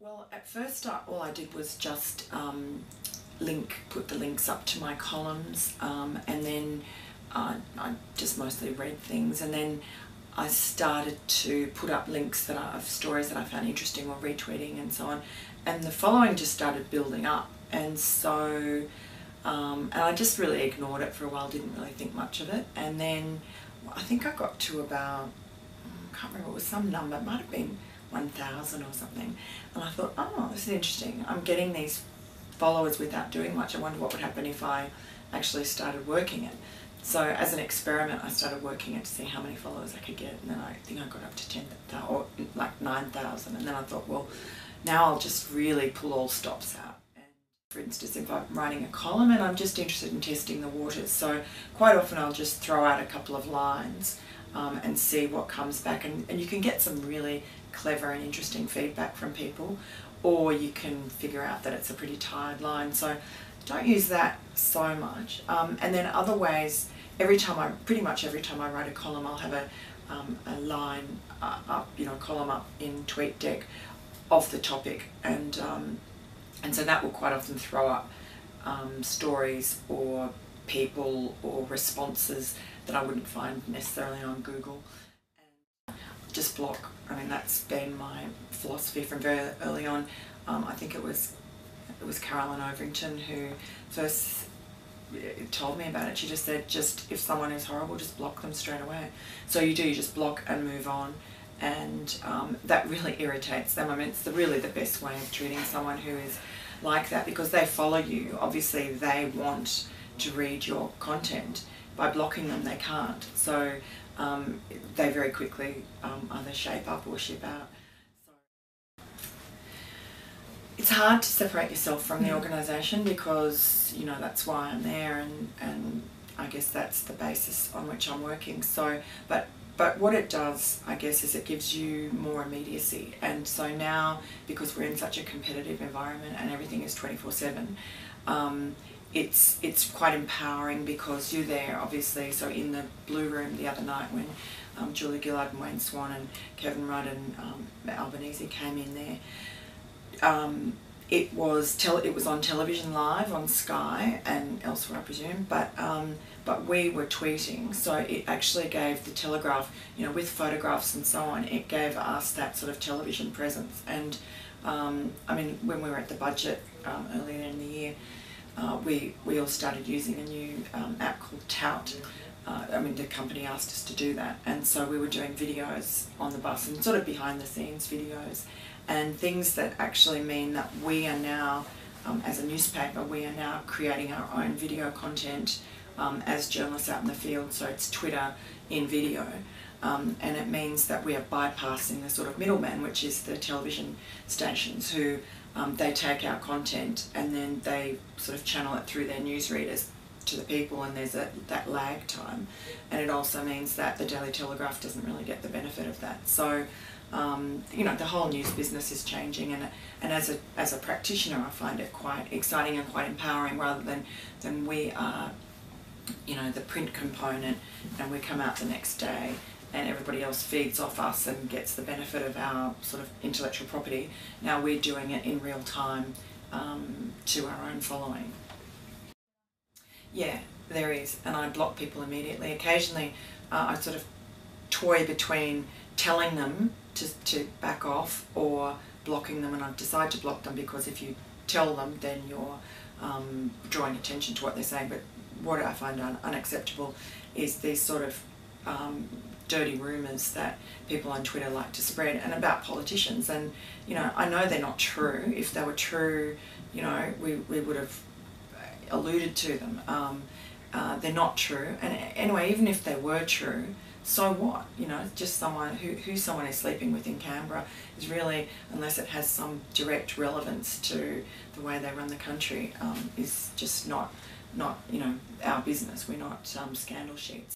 Well, at first all I did was just put the links up to my columns, and then I just mostly read things, and then I started to put up links of stories that I found interesting, or retweeting and so on, and the following just started building up, and so and I just really ignored it for a while, didn't really think much of it, and then I think I got to about, I can't remember, it was some number, it might have been 1,000 or something, and I thought, oh, this is interesting, I'm getting these followers without doing much. I wonder what would happen if I actually started working it. So as an experiment, I started working it to see how many followers I could get, and then I think I got up to 10,000 or like 9,000, and then I thought, well, now I'll just really pull all stops out. And for instance, if I'm writing a column and I'm just interested in testing the waters, so quite often I'll just throw out a couple of lines and see what comes back, and you can get some really clever and interesting feedback from people, or you can figure out that it's a pretty tired line. So don't use that so much. And then other ways, pretty much every time I write a column, I'll have a line up, column up in TweetDeck of the topic, and so that will quite often throw up stories or people or responses that I wouldn't find necessarily on Google. And just block. I mean, that's been my philosophy from very early on. I think it was Caroline Overington who first told me about it. She just said, if someone is horrible, just block them straight away. So you just block and move on, and that really irritates them. I mean, it's really the best way of treating someone who is like that, because they follow you. Obviously they want to read your content. By blocking them, they can't. So they very quickly either shape up or ship out. So it's hard to separate yourself from the organisation, because that's why I'm there, and I guess that's the basis on which I'm working. So but what it does, I guess, is it gives you more immediacy, and so now, because we're in such a competitive environment and everything is 24/7, it's quite empowering, because you're there, obviously. So in the Blue Room the other night, when Julie Gillard and Wayne Swan and Kevin Rudd and Albanese came in there, it was on television live on Sky and elsewhere, I presume, but we were tweeting, so it actually gave the Telegraph, with photographs and so on, it gave us that sort of television presence. And I mean, when we were at the budget earlier in the year, we all started using a new app called Tout. I mean, the company asked us to do that, and so we were doing videos on the bus, and sort of behind the scenes videos, and things that actually mean that we are now, as a newspaper, we are now creating our own video content as journalists out in the field. So it's Twitter in video, and it means that we are bypassing the sort of middleman, which is the television stations, who they take our content and then they sort of channel it through their newsreaders to the people, and there's that lag time, and it also means that the Daily Telegraph doesn't really get the benefit of that. So the whole news business is changing, and as a practitioner, I find it quite exciting and quite empowering, rather than we are the print component, and we come out the next day and everybody else feeds off us and gets the benefit of our sort of intellectual property. Now we're doing it in real time to our own following. Yeah, there is, and I block people immediately. Occasionally I sort of toy between telling them to back off or blocking them, and I decide to block them, because if you tell them, then you're drawing attention to what they're saying. But what I find unacceptable is these sort of dirty rumours that people on Twitter like to spread, and about politicians. And I know they're not true. If they were true, we would have alluded to them. They're not true, and anyway, even if they were true, so what? Just someone who someone is sleeping with in Canberra is really, unless it has some direct relevance to the way they run the country, is just not our business. We're not scandal sheets.